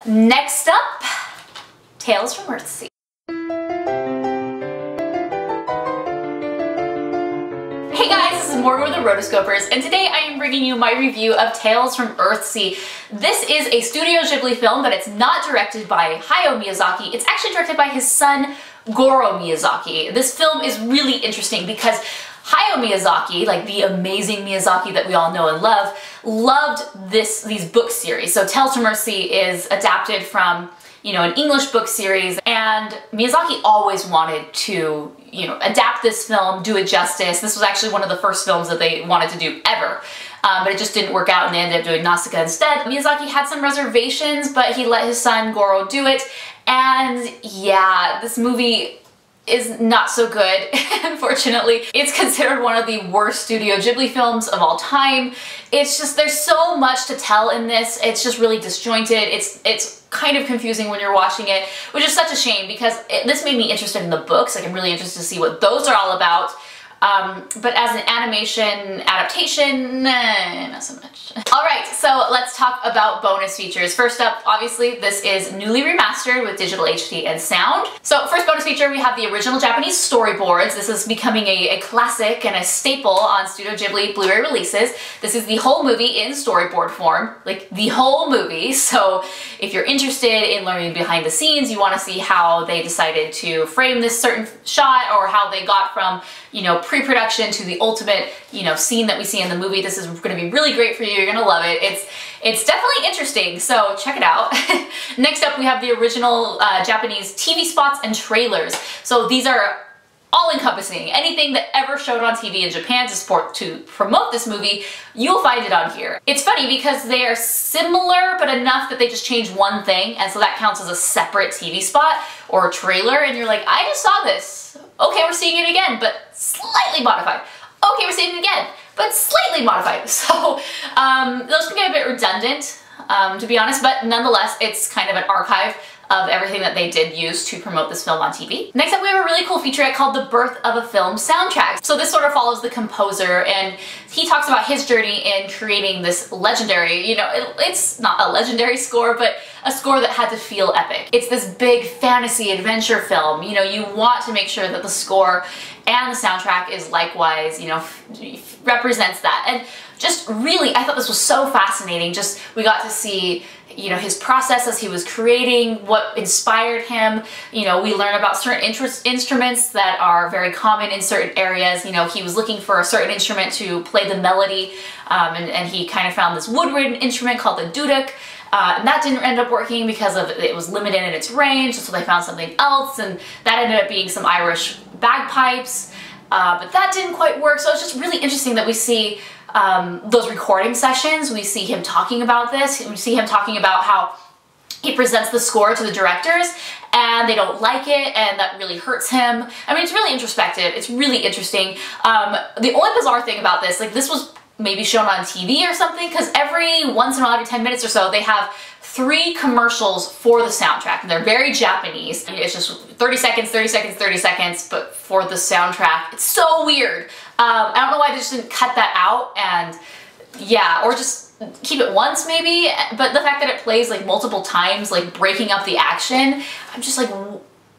Next up, Tales from Earthsea. Hey guys, this is Morgan with the Rotoscopers, and today I am bringing you my review of Tales from Earthsea. This is a Studio Ghibli film, but it's not directed by Hayao Miyazaki. It's actually directed by his son, Goro Miyazaki. This film is really interesting because Hayao Miyazaki, like the amazing Miyazaki that we all know and love, loved these book series. So Tales from Earthsea is adapted from, an English book series, and Miyazaki always wanted to, adapt this film, do it justice. This was actually one of the first films that they wanted to do ever. But it just didn't work out and they ended up doing Nausicaa instead. Miyazaki had some reservations, but he let his son Goro do it. And yeah, this movie is not so good, unfortunately. It's considered one of the worst Studio Ghibli films of all time. It's just, there's so much to tell in this. It's just really disjointed. It's kind of confusing when you're watching it, which is such a shame because this made me interested in the books. Like, I'm really interested to see what those are all about. But as an animation adaptation, not so much. Alright, so let's talk about bonus features. First up, obviously, this is newly remastered with digital HD and sound. So first bonus feature, we have the original Japanese storyboards. This is becoming a classic and a staple on Studio Ghibli Blu-ray releases. This is the whole movie in storyboard form, like the whole movie. So if you're interested in learning behind the scenes, you want to see how they decided to frame this certain shot or how they got from, pre-production to the ultimate, scene that we see in the movie. This is going to be really great for you. You're going to love it. It's definitely interesting, so check it out. Next up, we have the original Japanese TV spots and trailers. So these are all-encompassing. Anything that ever showed on TV in Japan to promote this movie, you'll find it on here. It's funny because they are similar, but enough that they just change one thing, and so that counts as a separate TV spot or trailer, and you're like, I just saw this. Okay, we're seeing it again, but slightly modified. Okay, we're seeing it again, but slightly modified. So those can get a bit redundant, to be honest, but nonetheless, it's kind of an archive of everything that they did use to promote this film on TV. Next up, we have a really cool featurette called The Birth of a Film Soundtrack. So this sort of follows the composer, and he talks about his journey in creating this legendary, it's not a legendary score, but a score that had to feel epic. It's this big fantasy adventure film. You want to make sure that the score and the soundtrack is likewise, represents that. And just really, I thought this was so fascinating. Just, we got to see, his process as he was creating, what inspired him. We learn about certain instruments that are very common in certain areas. He was looking for a certain instrument to play the melody, and he kind of found this woodwind instrument called the duduk. And that didn't end up working because it was limited in its range, so they found something else, and that ended up being some Irish bagpipes, but that didn't quite work. So it's just really interesting that we see those recording sessions. We see him talking about this. We see him talking about how he presents the score to the directors and they don't like it, and that really hurts him. I mean, it's really introspective. It's really interesting. The only bizarre thing about this, like, this was maybe shown on TV or something, because every once in a while, every 10 minutes or so, they have 3 commercials for the soundtrack, and they're very Japanese. It's just 30 seconds, 30 seconds, 30 seconds, but for the soundtrack. It's so weird. I don't know why they just didn't cut that out, and yeah, or just keep it once maybe, but the fact that it plays like multiple times, like breaking up the action, I'm just like,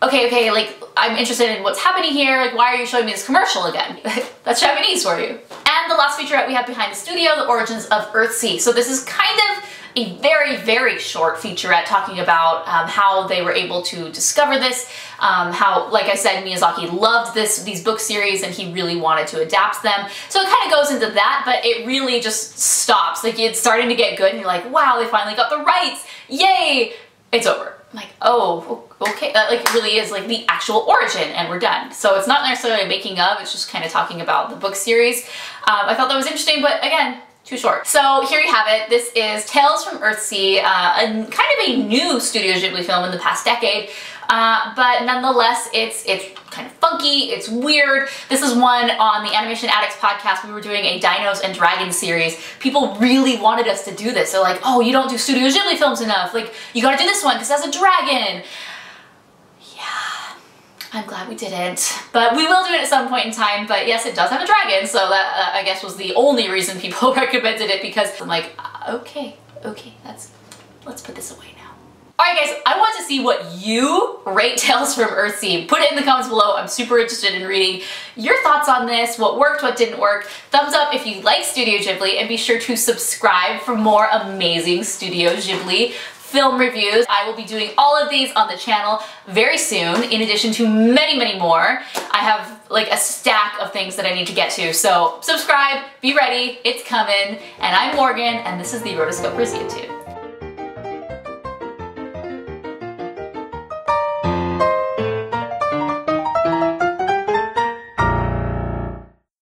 okay, like, I'm interested in what's happening here, like, why are you showing me this commercial again? That's Japanese for you. And the last featurette we have behind the studio, the origins of Earthsea. So this is kind of a very, very short featurette talking about how they were able to discover this, how, like I said, Miyazaki loved these book series and he really wanted to adapt them. So it kind of goes into that, but it really just stops. Like, it's starting to get good and you're like, wow, they finally got the rights, yay! It's over. I'm like, oh, okay, that like really is like the actual origin and we're done. So it's not necessarily a making of, it's just kind of talking about the book series. I thought that was interesting, but again, too short. So here you have it. This is Tales from Earthsea, kind of a new Studio Ghibli film in the past decade, but nonetheless, it's kind of funky, it's weird. This is one on the Animation Addicts podcast. We were doing a Dinos and Dragons series. People really wanted us to do this. They're like, oh, you don't do Studio Ghibli films enough. Like, you gotta do this one because it has a dragon. I'm glad we didn't, but we will do it at some point in time. But yes, it does have a dragon, so that I guess was the only reason people recommended it, because I'm like, okay, let's put this away now. Alright guys, I want to see what you rate Tales from Earthsea. Put it in the comments below. I'm super interested in reading your thoughts on this, what worked, what didn't work. Thumbs up if you like Studio Ghibli, and be sure to subscribe for more amazing Studio Ghibli film reviews. I will be doing all of these on the channel very soon, in addition to many, many more. I have like a stack of things that I need to get to, so subscribe, be ready, it's coming, and I'm Morgan, and this is the Rotoscopers YouTube.